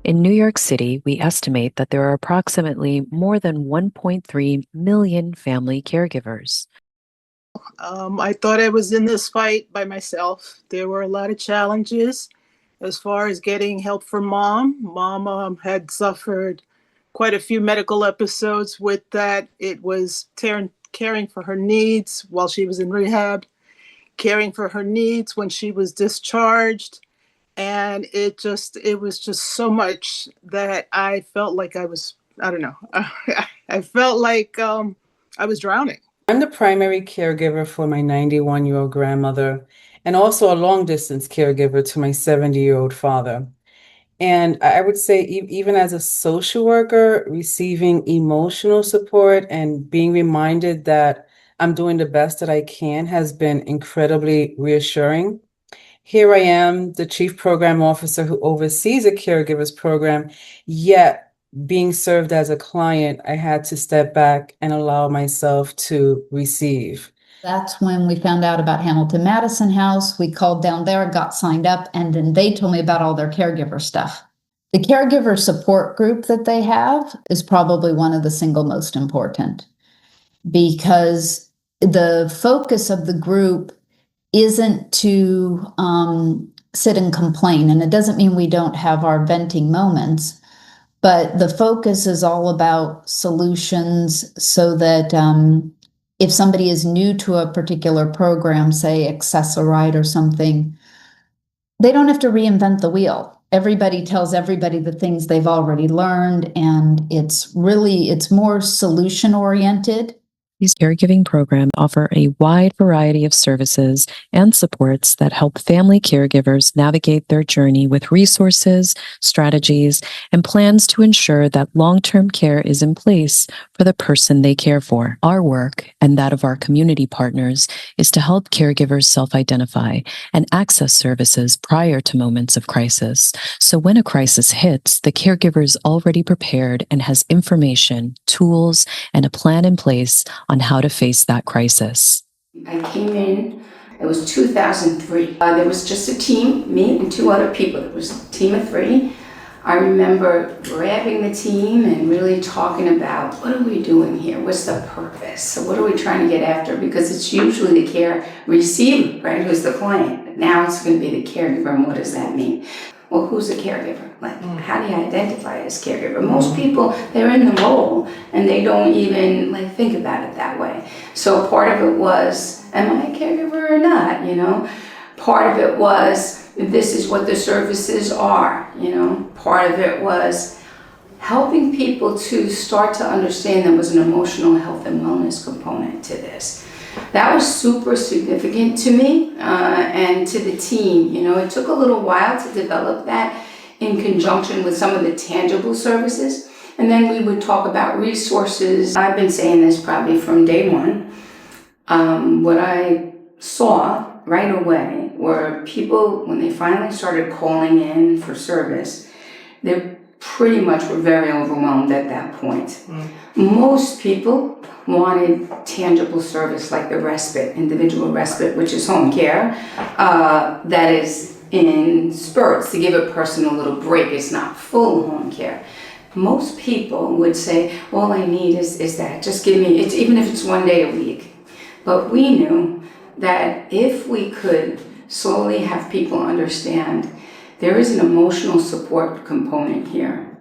In New York City, we estimate that there are approximately more than 1.3 million family caregivers. I thought I was in this fight by myself. There were a lot of challenges as far as getting help from mom. Mom had suffered quite a few medical episodes with that. It was caring for her needs while she was in rehab, caring for her needs when she was discharged. And it was just so much that I felt like I don't know, I felt like I was drowning. I'm the primary caregiver for my 91-year-old grandmother and also a long distance caregiver to my 70-year-old father. And I would say, even as a social worker, receiving emotional support and being reminded that I'm doing the best that I can has been incredibly reassuring. Here I am, the chief program officer who oversees a caregivers program, yet being served as a client, I had to step back and allow myself to receive. That's when we found out about Hamilton Madison House. We called down there, got signed up, and then they told me about all their caregiver stuff. The caregiver support group that they have is probably one of the single most important, because the focus of the group isn't to sit and complain. And it doesn't mean we don't have our venting moments, but the focus is all about solutions so that if somebody is new to a particular program, say Access-a-Ride or something, they don't have to reinvent the wheel. Everybody tells everybody the things they've already learned, and it's more solution oriented. These caregiving programs offer a wide variety of services and supports that help family caregivers navigate their journey with resources, strategies, and plans to ensure that long-term care is in place for the person they care for. Our work, and that of our community partners, is to help caregivers self-identify and access services prior to moments of crisis. So when a crisis hits, the caregiver is already prepared and has information, tools, and a plan in place on how to face that crisis. I came in, it was 2003. There was just a team, me and two other people. It was a team of three. I remember grabbing the team and really talking about, what are we doing here? What's the purpose? So what are we trying to get after? Because it's usually the care receiver, right, who's the client. But now it's going to be the caregiver, and what does that mean? Well, who's a caregiver? Like, how do you identify as caregiver? Most people, they're in the role and they don't even think about it that way. So part of it was, am I a caregiver or not? Part of it was, this is what the services are. Part of it was helping people to start to understand there was an emotional health and wellness component to this. That was super significant to me and to the team. It took a little while to develop that in conjunction with some of the tangible services. And then we would talk about resources. I've been saying this probably from day one. What I saw right away were people, when they finally started calling in for service, they pretty much were very overwhelmed at that point. Most people wanted tangible service like the respite, individual respite, which is home care, that is in spurts to give a person a little break. It's not full home care. Most people would say, all I need is that. Just give me, even if it's 1 day a week. But we knew that if we could slowly have people understand there is an emotional support component here.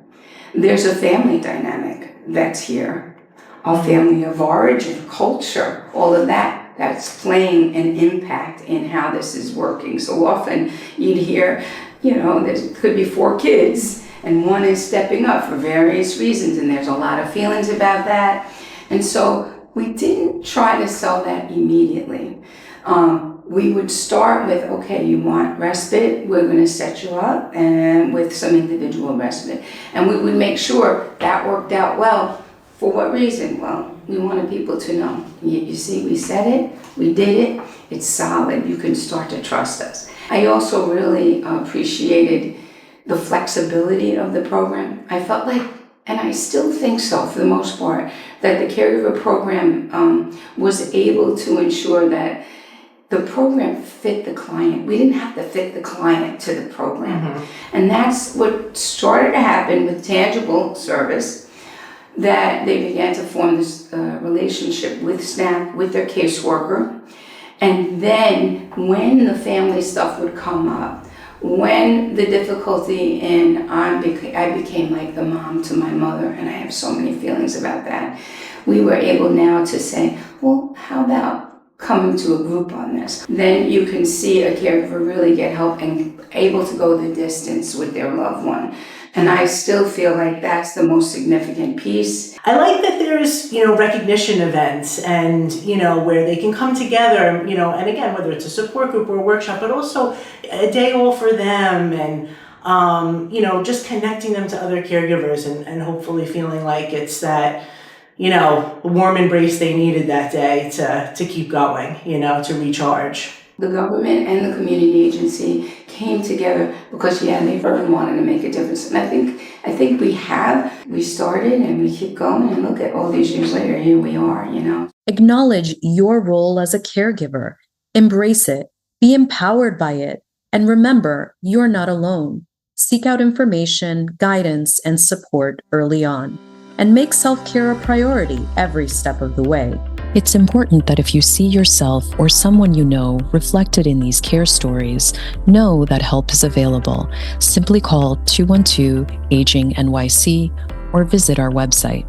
There's a family dynamic that's here. Our family of origin, culture, all of that's playing an impact in how this is working. So often you'd hear, there could be 4 kids and one is stepping up for various reasons, and there's a lot of feelings about that. And so we didn't try to sell that immediately. We would start with, okay, you want respite, we're going to set you up and with some individual respite. And we would make sure that worked out well. For what reason? Well, we wanted people to know. You see, we said it, we did it, it's solid, you can start to trust us. I also really appreciated the flexibility of the program. I felt like, and I still think so for the most part, that the caregiver program was able to ensure that the program fit the client. We didn't have to fit the client to the program. And that's what started to happen with tangible service, that they began to form this relationship with SNAP, with their caseworker. And then when the family stuff would come up, when the difficulty in I became like the mom to my mother, and I have so many feelings about that, we were able now to say, well, how about coming to a group on this? Then you can see a caregiver really get help and able to go the distance with their loved one. And I still feel like that's the most significant piece. I like that there's, recognition events and, where they can come together, and again, whether it's a support group or a workshop, but also a day off for them and, just connecting them to other caregivers and hopefully feeling like it's that, warm embrace they needed that day to keep going, to recharge. The government and the community agency came together because, they really wanted to make a difference. And I think we started and we keep going, and look at all these years later, here we are, Acknowledge your role as a caregiver, embrace it, be empowered by it, and remember, you're not alone. Seek out information, guidance, and support early on, and make self-care a priority every step of the way. It's important that if you see yourself or someone you know reflected in these care stories, know that help is available. Simply call 212-AGING-NYC or visit our website.